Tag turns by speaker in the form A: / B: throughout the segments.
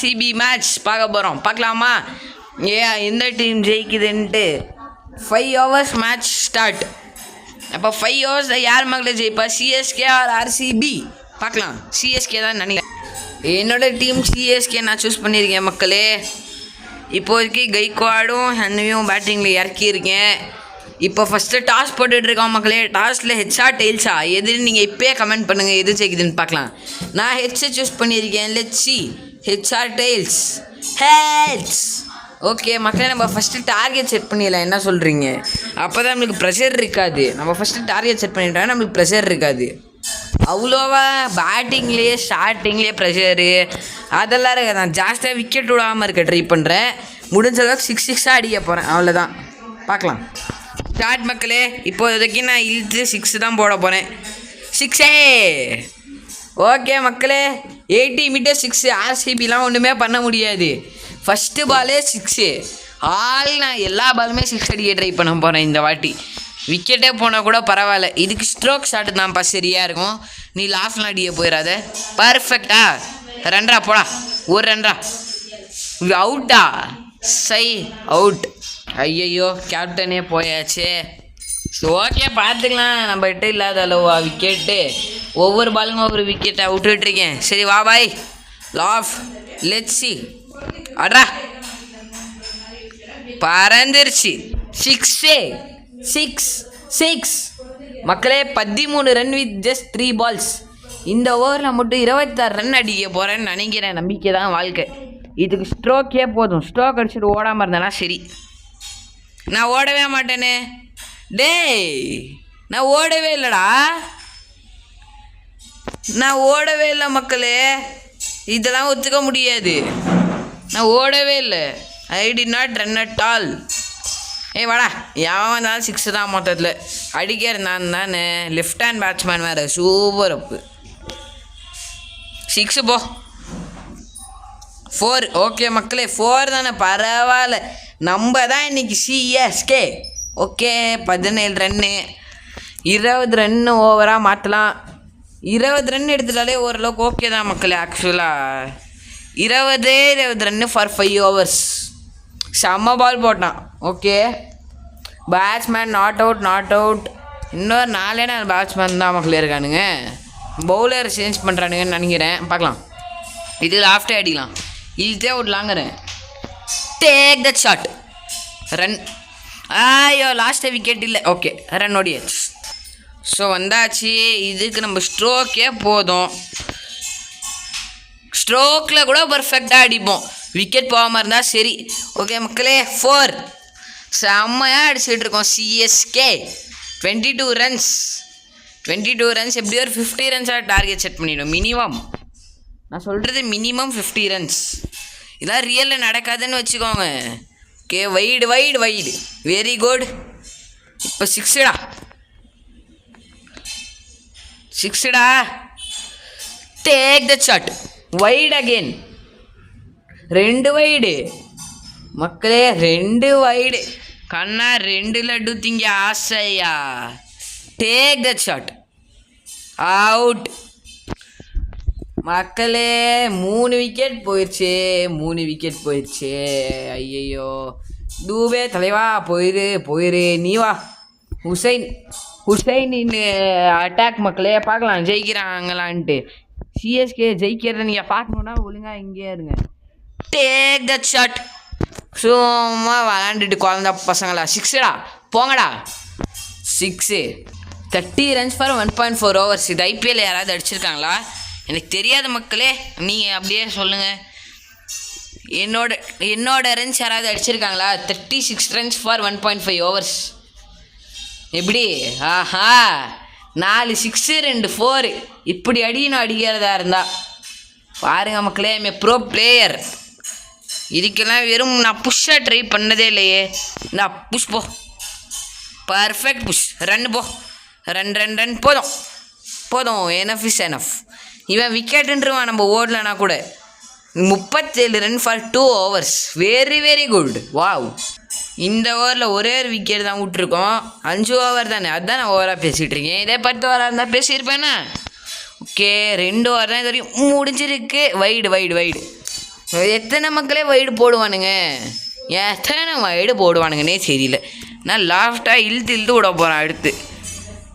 A: CP match பார்க்க போகிறோம். பார்க்கலாமா? எந்த டீம் ஜெயிக்குதுன்ட்டு 5 hours மேட்ச் ஸ்டார்ட். அப்போ 5 hours யார் மகளே ஜெயிப்பா? CSK or RCB? பார்க்கலாம். சிஎஸ்கே தான் நினைக்கிறேன். என்னோட டீம் சிஎஸ்கே நான் சூஸ் பண்ணியிருக்கேன் மக்களே. இப்போதைக்கு கைக்வாடும் ஹன்வியும் பேட்டிங்கில் இறக்கியிருக்கேன். இப்போ ஃபஸ்ட்டு டாஸ் போட்டுட்ருக்கோம் மக்களே. டாஸில் ஹெச்ஆ டெயில்ஸா எதுன்னு நீங்கள் இப்போயே கமெண்ட் பண்ணுங்கள், எது ஜெயிக்குதுன்னு பார்க்கலாம். நான் ஹெட்ஸை சூஸ் பண்ணியிருக்கேன். லெட்ஸ் சி ஹெச்ஆர் டெயில்ஸ் ஹெட்ஸ். ஓகே மக்களே, நம்ம ஃபஸ்ட்டு டார்கெட் செட் பண்ணிடலாம். என்ன சொல்கிறீங்க? அப்போ தான் நம்மளுக்கு ப்ரெஷர் இருக்காது. நம்ம ஃபஸ்ட்டு டார்கெட் செட் பண்ணிட்டோம்னா நம்மளுக்கு ப்ரெஷர் இருக்காது. அவ்வளோவா பேட்டிங்லேயே ஸ்டார்டிங்லேயே ப்ரெஷரு அதெல்லாம் இருக்காது. நான் ஜாஸ்தியாக விக்கெட் விடாமல் இருக்க ட்ரை பண்ணுறேன். முடிஞ்ச அளவுக்கு 6 அடிக்க போகிறேன். அவ்வளோதான். பார்க்கலாம். ஸ்டார்ட் மக்களே. இப்போதைக்கு நான் இழுத்து 6 தான் போட போகிறேன். 6 ஓகே மக்களே. 80 மீட்டர் 6. ஆர்சிபிலாம் ஒன்றுமே பண்ண முடியாது. ஃபஸ்ட்டு பாலே 6. நான் எல்லா பாலுமே 6 அடிக்க ட்ரை பண்ண போகிறேன் இந்த வாட்டி. விக்கெட்டே போனால் கூட பரவாயில்ல. இதுக்கு ஸ்ட்ரோக் ஷாட்டு தான்ப்பா சரியாக இருக்கும். நீ லாஸ்ட்லாம் அடிக்க போயிடாத. பர்ஃபெக்டா 2 போடா. 1 ரன்ரா. அவுட்டா? சை அவுட். ஐயையோ, கேப்டனே போயாச்சு. ஓகே பார்த்துக்கலாம். நம்மகிட்ட இல்லாத அளவா விக்கெட்டு. ஒவ்வொரு பாலுங்க ஒவ்வொரு விக்கெட்டை விட்டுட்ருக்கேன். சரி வா பாய். Laugh let's see. அட்ரா பறந்துருச்சு. 6 மக்களே. 13 ரன் வித் ஜஸ்ட் 3 balls. இந்த ஓவரில் மட்டும் 26 ரன் அடிக்க போகிறேன்னு நினைக்கிறேன். நம்பிக்கை தான் வாழ்க்கை. இதுக்கு ஸ்ட்ரோக்கே போதும். ஸ்ட்ரோக் அடிச்சுட்டு ஓடாமல் இருந்தேன்னா சரி. நான் ஓடவே மாட்டேனே. டேய், நான் ஓடவே இல்லைடா. நான் ஓடவே இல்லை மக்களே. இதெல்லாம் ஒத்துக்க முடியாது. நான் ஓடவே இல்லை. I did not run at all. வாடா. எவன் வந்தாலும் 6 தான் மொத்தத்தில். அடிக்கிற நான் தானே. லெஃப்ட் ஹேண்ட் பேட்ஸ்மேன் வேறு. சூப்பர் அப்பு. 6 போ. 4 ஓகே மக்களே. 4 தானே, பரவாயில்ல. நம்ம தான் இன்றைக்கி சிஎஸ்கே. Okay 17 run. 20 ரன்னு ஓவராக மாற்றலாம். 20 ரன் எடுத்துட்டாலே ஓரளவுக்கு ஓகே தான் மக்களே. ஆக்சுவலாக 20 ரன்னு ஃபார் 5 hours. செம்ம பால் போட்டான். Okay batsman not out. இன்னொரு 4 பேட்ஸ்மேன் தான் மக்களே இருக்கானுங்க. பவுலர் சேஞ்ச் பண்ணுறானுங்கன்னு நினைக்கிறேன். பார்க்கலாம். இதில் ஆஃப்டே அடிக்கலாம். இழுத்தே விடலாங்கிறேன். Take the shot. ரன். ஐயோ லாஸ்ட்டே விக்கெட் இல்லை. ஓகே ரன் ஓடியாச்சு. ஸோ வந்தாச்சு. இதுக்கு நம்ம ஸ்ட்ரோக்கே போதும். ஸ்ட்ரோக்கில் கூட பர்ஃபெக்டாக அடிப்போம். விக்கெட் போகாமல் இருந்தால் சரி. ஓகே மக்களே. 4 செம்மையாக அடிச்சுட்டு இருக்கோம். CSK 22 runs. எப்படியோ ஒரு 50 ரன்ஸாக டார்கெட் செட் பண்ணிவிடும் மினிமம். நான் சொல்கிறது மினிமம் 50 ரன்ஸ். இதெல்லாம் ரியலில் நடக்காதுன்னு வச்சுக்கோங்க. Okay wide very good. இப்போ 6டா. Take the shot. Wide again. 2 wide மக்களே. 2 வைடு. கண்ணா 2 லட்டு திங்க ஆசையா. Take the shot. அவுட் மக்களே. 3 விக்கெட் போயிடுச்சு. ஐயையோ தூபே தலைவா. போயிரு நீ வா. ஹுசைன் அட்டாக் மக்களே. பார்க்கலாம் ஜெயிக்கிறாங்களான்ட்டு. சிஎஸ்கே ஜெயிக்கிறத நீங்கள் பார்க்கணுன்னா ஒழுங்காக இங்கேயே இருங்க. Take the shot. சும்மா விளாண்டுட்டு குழந்த பசங்களா. 6டா. போங்கடா. 6. 30 ரன்ஸ் ஃபார் 1.4 hours. இது ஐபிஎல் யாராவது அடிச்சிருக்காங்களா? எனக்கு தெரியாத மக்களே. நீங்கள் அப்படியே சொல்லுங்கள். என்னோட ரன்ஸ் யாராவது அடிச்சிருக்காங்களா? 36 ரன்ஸ் ஃபார் 1.5 hours. எப்படி? ஆஹா 4 6 2 4. இப்படி அடிக்கிறதா இருந்தா பாருங்க மக்களே. Bro player. இதுக்கெல்லாம் வெறும் நான் புஷ்ஷாக ட்ரை பண்ணதே இல்லையே. நான் புஷ் போ. Perfect push. ரன் போ. ரன் போதும். Enough is enough. இவன் விக்கெட்டுன்றான் நம்ம ஓடலனா கூட. 37 run for 2 hours. Very good. Wow. இந்த ஓவரில் ஒரே ஒரு விக்கெட் தான் விட்ருக்கோம். 5 ஓவர் தானே. அதுதான் நான் ஓவராக பேசிகிட்டு இருக்கேன். இதே 10 ஓவராக இருந்தால் பேசியிருப்பேன்னா. ஓகே 2 ஓவர் தான் இது வரையும் முடிஞ்சிருக்கு. வைடு எத்தனை மக்களே வைடு போடுவானுங்க, எத்தனை வைடு போடுவானுங்கன்னே தெரியல. நான் லாஃப்டாக இழுத்து விட போகிறேன். அடுத்து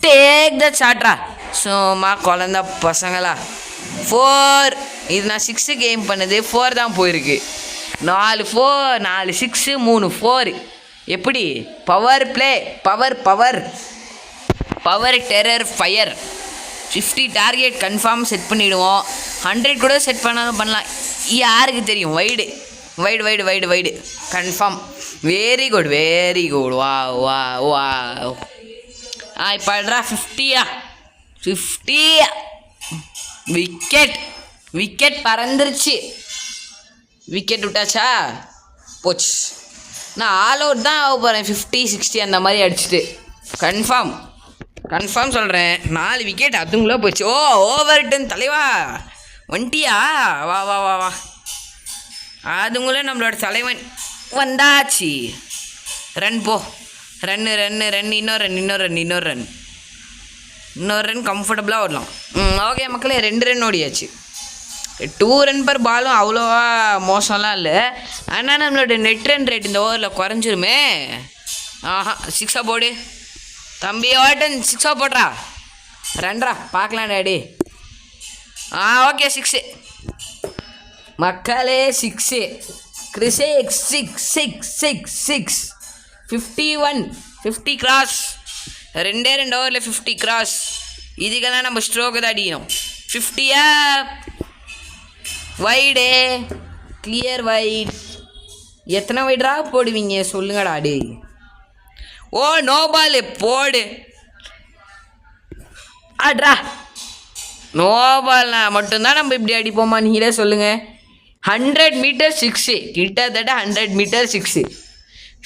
A: டேக் த சாட்ரா, சும்மா குழந்த பசங்களா. 4 இது நான் 6 கேம் பண்ணது, 4 தான் போயிருக்கு. 4 4 4 6 3 4. எப்படி power play, power terror fire. 50 target confirm set பண்ணிவிடுவோம். 100 கூட செட் பண்ணாலும் பண்ணலாம், யாருக்கு தெரியும். Wide confirm. வெரி குட் வா வா வா. இப்போ அட்ரா 50 விக்கெட் பறந்துருச்சு. விக்கெட் விட்டாச்சா போச்சு. நான் ஆல் அவுட் தான் ஆக போகிறேன். 50 60 அந்த மாதிரி அடிச்சுட்டு கன்ஃபார்ம் சொல்கிறேன். 4 விக்கெட் அதுங்களே போச்சு. ஓவர்டன் தலைவா வந்துட்டியா? வா வா வா வா. அதுங்களே நம்மளோட தலைவன் வந்தாச்சு. ரன் போ, ரன் இன்னொரு ரன் கம்ஃபர்டபுளாக ஓடலாம். ஓகே மக்களே, 2 ரன் ஓடியாச்சு. 2 ரன் பர் பாலும் அவ்வளோவா மோசம்லாம் இல்லை. ஆனால் நம்மளோட நெட் ரன் ரேட் இந்த ஓவரில் குறைஞ்சிருமே. 6 போடு தம்பி, ஓட்டன் 6 போடுறா. ரன்ரா பார்க்கலாம் டேடி. ஓகே 6 மக்களே, 6 கிறிஸே 6 51 50 கிராஸ். 2 ஓவரில் 50 கிராஸ். இதுக்கெல்லாம் நம்ம ஸ்ட்ரோக்கு தான் அடிக்கணும். 50 வைடு, கிளியர் வைட். எத்தனை வைடா போடுவீங்க சொல்லுங்கடா டே. நோ பால் போடு. ஆட்ரா நோ பால்னா மட்டும்தான் நம்ம இப்படி அடிப்போமா, நீங்களே சொல்லுங்கள். 100 மீட்டர் 6, கிட்டத்தட்ட 100 மீட்டர் 6.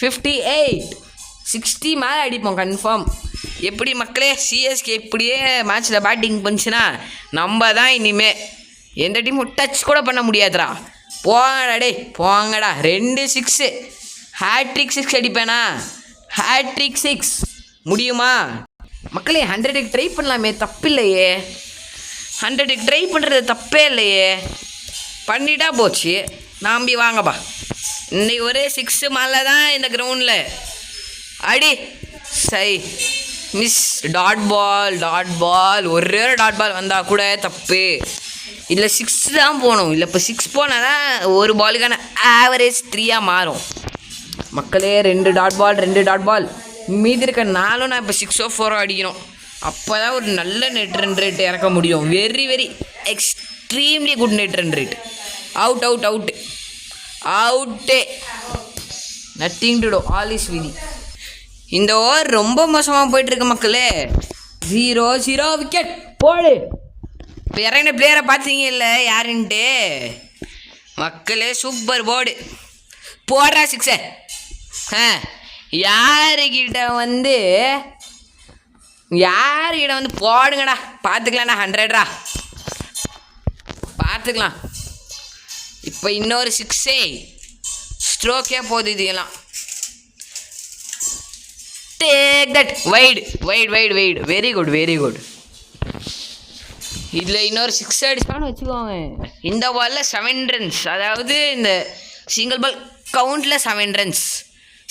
A: 58 60 மேலே அடிப்போம் கன்ஃபார்ம். எப்படி மக்களே, சிஎஸ்கே இப்படியே மேட்ச்சில் பேட்டிங் பண்ணிச்சுன்னா நம்ம தான் இனிமே எந்த டீமும் டச் கூட பண்ண முடியாதுடா. போங்கடா டே போங்கடா. 2 6 ஹேட்ரிக் 6 அடிப்பேனா? ஹேட்ரிக் 6 முடியுமா மக்களே? 100க்கு ட்ரை பண்ணலாமே, தப்பில்லையே. 100க்கு ட்ரை பண்ணுறது தப்பே இல்லையே. பண்ணிட்டா போச்சு. நம்பி வாங்கப்பா. இன்னைக்கு ஒரே 6 மேலே தான் இந்த கிரவுண்டில் அடி. சரி மிஸ். டாட் பால் ஒரே டாட் பால் வந்தால் கூட தப்பு. இதில் 6 தான் போகணும். இல்லை இப்போ 6 போனால் தான் ஒரு பாலுக்கான ஆவரேஜ் 3 மாறும் மக்களே. 2 டாட் பால் மீதி இருக்க 4 நான் இப்போ 6 4 அடிக்கணும். அப்போ தான் ஒரு நல்ல நெட் ரன் ரேட் இறக்க முடியும். Very extremely good net run rate. Out nothing to do, all is விதி. இந்த ஓவர் ரொம்ப மோசமாக போயிட்டுருக்கு மக்களே. 0 விக்கெட் போடு. இப்போ இறங்கின பிளேயரை பார்த்தீங்க இல்லை யாருன்ட்டு மக்களே. சூப்பர் போர்டு போடுறா 6. யாருக்கிட்ட வந்து போடுங்கடா. பார்த்துக்கலாம்டா. 100 பார்த்துக்கலாம். இப்போ இன்னொரு 6 ஸ்ட்ரோக்கே போகுது. இதுலாம் take that. Wide very good. இதில் இன்னொரு 6 அடிச்சான்னு வச்சுக்கோங்க. இந்த பாலில் 7 ரன்ஸ், அதாவது இந்த சிங்கிள் பால் கவுண்டில் 7 ரன்ஸ்.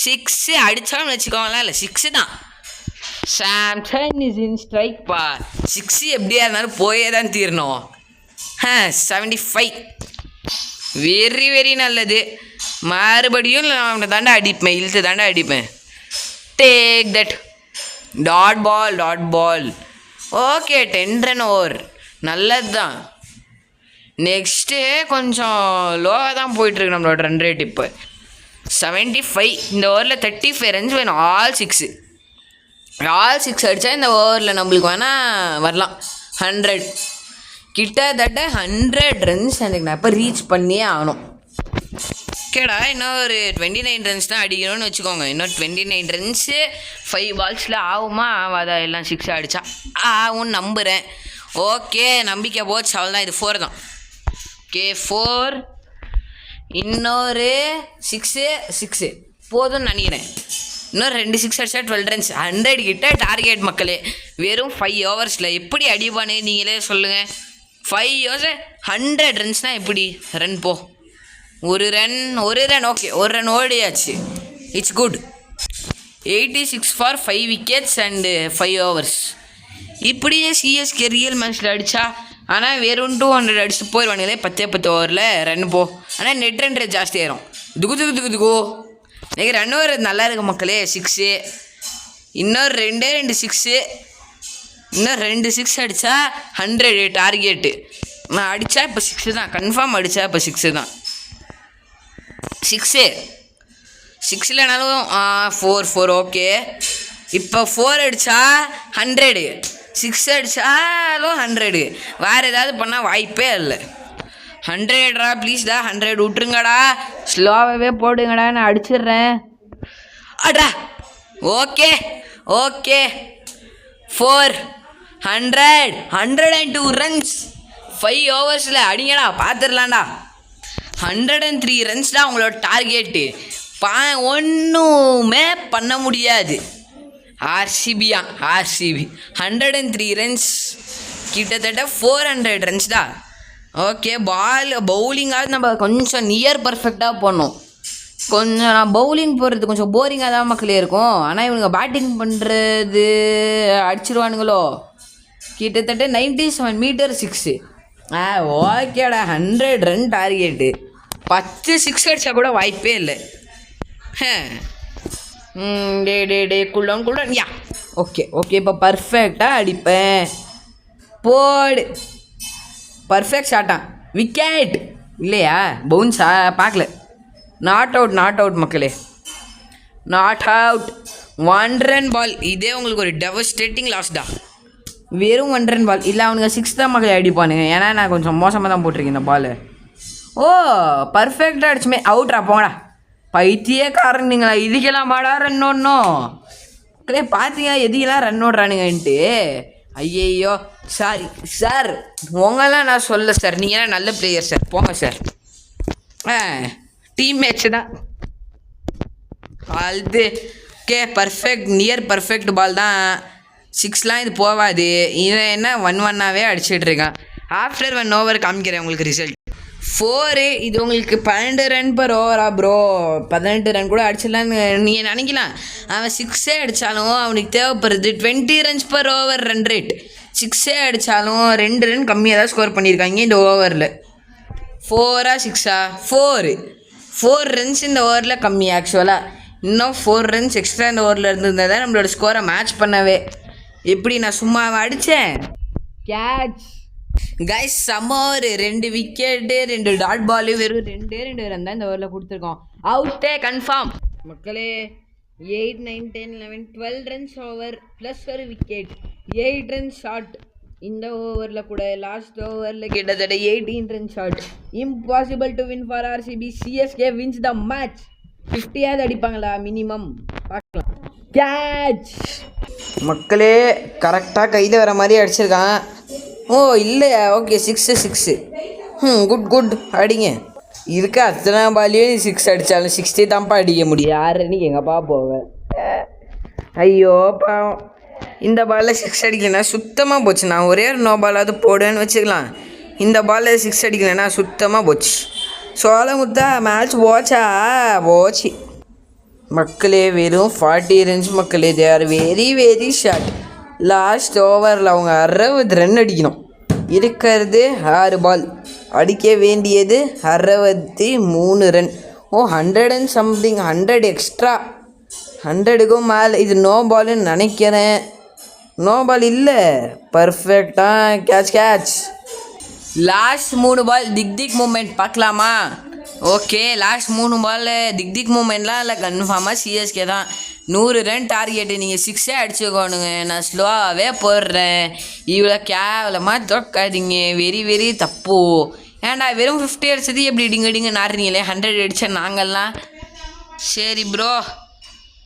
A: 6 அடித்தான்னு வச்சுக்கோங்களேன். இல்லை 6 தான். சாம்சன் இஸ் இன் ஸ்ட்ரைக் பா. 6 எப்படியா இருந்தாலும் போயே தான் தீரணும். 75 வெரி நல்லது. மறுபடியும் நான் தாண்டா அடிப்பேன், இழுத்து தாண்டா அடிப்பேன். Take that. Dot ball okay. 10 run over நல்லது தான். நெக்ஸ்ட்டு கொஞ்சம் லோவாக தான் போயிட்டுருக்கு நம்மளோட ரன் ரேட். இப்போ 75. இந்த ஓவரில் 35 ரன்ஸ் வேணும். ஆல் 6 அடித்தா இந்த ஓவரில் நம்மளுக்கு வேணால் வரலாம் 100. கிட்டத்தட்ட 100 ரன்ஸ் எனக்கு நான் இப்போ ரீச் பண்ணியே ஆகணும். ஓகேடா, இன்னும் ஒரு 29 ரன்ஸ் தான் அடிக்கணும்னு வச்சுக்கோங்க. இன்னும் 29 ரன்ஸு 5 பால்ஸில் ஆகுமா ஆகாதா? எல்லாம் 6 அடித்தா ஆகும்னு நம்புகிறேன். ஓகே, நம்பிக்கை போச்சு. அவள் தான். இது 4 தான். ஓகே 4. இன்னொரு 6 போதும்னு நினைக்கிறேன். இன்னும் 2 6 அடிச்சா 12 ரன்ஸ். 100 கிட்ட டார்கெட் மக்களே. வெறும் 5 ஓவர்ஸில் எப்படி அடிப்பானே நீங்களே சொல்லுங்கள். 5 ஓவர்ஸில் 100 ரன்ஸ்னால் எப்படி ரன் போ? ஒரு ரன் ஓகே, ஒரு ரன் ஓடியாச்சு. It's good. 86 for 5 wickets and 5 overs. இப்படியே சிஎஸ்கே ரியல் மேட்ச்சில் அடித்தா, ஆனால் வெறும் 200 அடிச்சுட்டு போயிடுவானுங்களே 10 ஓவரில் ரன் போ. ஆனால் நெட் ரன் ரேட் ஜாஸ்தி ஆயிரும். துகு நீங்கள் ரன் ஓவர் நல்லா இருக்கு மக்களே. 6 இன்னொரு 2 6 இன்னும் 2 6 அடித்தா 100 டார்கெட்டு. நான் அடித்தா இப்போ 6 தான் கன்ஃபார்ம். அடித்தா இப்போ 6 தான். 6 இல்லைனாலும் 4 ஓகே. இப்போ 4 அடித்தா 100, 6 அடித்தாலும் 100. வேறு ஏதாவது பண்ணால் வாய்ப்பே இல்லை. 100டா ப்ளீஸ்டா, 100 விட்டுருங்கடா, ஸ்லோவாகவே போடுங்கடா, நான் அடிச்சிடுறேன். அடா ஓகே 102 runs 5 ஓவர்ஸில் அடிங்கடா, பார்த்துடலாம்டா. 103 runs தான் உங்களோட டார்கெட்டு. ஒன்றுமே பண்ண முடியாது. ஆர்சிபி 103 runs, கிட்டத்தட்ட 400 runs தான். ஓகே, பவுலிங்காவது நம்ம கொஞ்சம் நியர் பர்ஃபெக்டாக போடணும். கொஞ்சம் நான் பவுலிங் போடுறது கொஞ்சம் போரிங்காக தான் மக்களே இருக்கும். ஆனால் இவனுங்க பேட்டிங் பண்ணுறது அடிச்சிருவானுங்களோ. கிட்டத்தட்ட 97 meters 6. ஓகேடா, 100 run டார்கெட்டு. 10 6 அடித்தா கூட வாய்ப்பே இல்லை. டே குள்ளன் யா ஓகே இப்போ பர்ஃபெக்டாக அடிப்பேன். போடு, பர்ஃபெக்ட் ஷாட்டான். விக்கெட் இல்லையா? பவுன்ஸா? பார்க்கல. நாட் அவுட் மக்களே, நாட் அவுட். 1 run பால். இதே உங்களுக்கு ஒரு டெவஸ்டேட்டிங் லாஸ் தான். வெறும் 1 run பால் இல்லை, அவனுங்க 6 தான் மக்களே அடிப்பானுங்க. ஏன்னா நான் கொஞ்சம் மோசமாக தான் போட்டிருக்கேன் இந்த பால். பர்ஃபெக்டாக அடிச்சுமே அவுட்ரா. போங்கடா, பைத்தியக்காரன் நீங்களா. இதுக்கெல்லாம் மாடா ரன் ஓடணும் மக்களே. பார்த்தீங்களா எதுக்கெல்லாம் ரன் ஓடுறானுங்கன்ட்டு? ஐயையோ சாரி சார், உங்களாம் நான் சொல்ல சார், நீங்களாம் நல்ல பிளேயர் சார், போங்க சார். டீம் மேட்ச் தான் அது. ஓகே, நியர் பர்ஃபெக்ட் பால் தான். 6லாம் இது போகாது. இவன் என்ன 1-1ஆகவே அடிச்சிட்டு இருக்கான். ஆஃப்டர் 1 over காமிக்கிறேன் உங்களுக்கு ரிசல்ட். 4 இது உங்களுக்கு 12 run per over bro. 18 run கூட அடிச்சிடலான்னு நீங்கள் நினைக்கலாம். அவன் 6 அடித்தாலும் அவனுக்கு தேவைப்படுறது 20 runs per over run rate. 6 அடித்தாலும் 2 run கம்மியாக தான் ஸ்கோர் பண்ணியிருக்காங்க இந்த ஓவரில். 4 6 4 runs இந்த ஓவரில் கம்மி. ஆக்சுவலாக இன்னும் 4 runs எக்ஸ்ட்ரா இந்த ஓவரில் இருந்திருந்தால் தான் நம்மளோட ஸ்கோரை மேட்ச் பண்ணவே. எப்படி நான் சும்மா அடித்தேன். கேட்ச் கைஸ், செம்ம ஒரு 2 wicket 2 டாட் பாலு, வெறும் 2 ரன் தான் இந்த ஓவரில் கொடுத்துருக்கோம். அவுட்டே கன்ஃபார்ம் மக்களே. 8 9 10 11 12 runs ஓவர் ப்ளஸ் ஒரு விக்கெட். 8 runs ஷார்ட் இந்த ஓவரில் கூட. லாஸ்ட் ஓவரில் கிட்டத்தட்ட 18 runs short. Impossible to win for RCB. CSK wins the match. 50யாவது அடிப்பாங்களா மினிமம், பார்க்கலாம். கேட்ச் மக்களே, கரெக்டாக கையில் வர மாதிரி அடிச்சிருக்கான். இல்லையா? ஓகே, 6 குட் அடிங்க. இதுக்கு அத்தனை பாலியே 6 அடித்தாலும் 60 தான்ப்பா அடிக்க முடியும். 6 ரன்னுக்கு எங்கப்பா போவேன்? ஐயோ பாவம். இந்த பாலில் 6 அடிக்கலைன்னா சுத்தமாக போச்சு. நான் ஒரே ஒரு நோ பாலாவது போடுவேன்னு வச்சுக்கலாம். இந்த பாலில் 6 அடிக்கலைன்னா சுத்தமாக போச்சு. சோழமுத்தா மேட்ச் போச்சு மக்களே. வெறும் 40 runs மக்களே. They are very short. Last ஓவரில் அவங்க 60 run அடிக்கணும். இருக்கிறது 6 பால், அடிக்க வேண்டியது 63 run. 100 and something, 100 எக்ஸ்ட்ரா, 100க்கும் மேலே. இது நோ பால்னு நினைக்கிறேன். நோ பால் இல்லை, பர்ஃபெக்டாக கேட்ச். லாஸ்ட் 3 பால் திக் மூமெண்ட் பார்க்கலாமா? ஓகே, லாஸ்ட் 3 பால் திக் மூமெண்ட்லாம் இல்லை, கன்ஃபார்மாக சிஎஸ்கே தான். 100 run டார்கெட்டு. நீங்கள் 6 அடிச்சுக்கோணுங்க. நான் ஸ்லோவாகவே போடுறேன். இவ்வளோ கேவலமாக தோக்காதீங்க. வெரி தப்பு. ஏன்டா வெறும் 50 அடிச்சது எப்படி டிங்க நாடுறீங்களே? 100 அடித்தா நாங்கள்லாம். சரி ப்ரோ,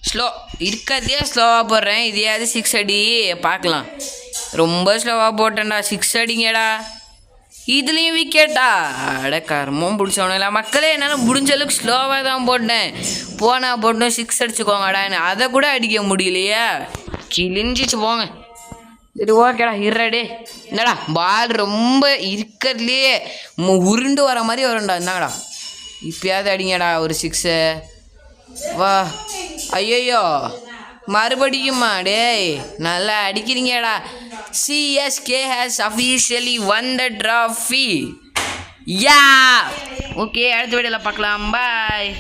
A: ஸ்லோ இருக்கிறதே ஸ்லோவாக போடுறேன். இதையாவது 6 அடி பார்க்கலாம். ரொம்ப ஸ்லோவாக போட்டேன்டா. 6 அடிங்கடா. இதுலேயும் விக்கெட்டா? அட கர்மம் பிடிச்சவனுங்களா மக்களே. என்னால் முடிஞ்ச அளவுக்கு ஸ்லோவாக தான் போட்டேன். போட்டோம் 6 அடிச்சுக்கோங்கடா. அதை கூட அடிக்க முடியலையே. கிழிஞ்சிச்சு போங்க. சரி ஓகேடா, இருடே. என்னடா பால் ரொம்ப இருக்கிறதுலையே உருண்டு வர மாதிரி வரும்டா. இருந்தாங்கடா இப்பயாவது அடிங்கடா ஒரு 6. வா. ஐயோ மறுபடியுமா டேய், நல்லா அடிக்கிறீங்கடா. CSK has officially won the trophy. Yeah. Okay, அடுத்த வீடியோவில் பார்க்கலாம். பாய்.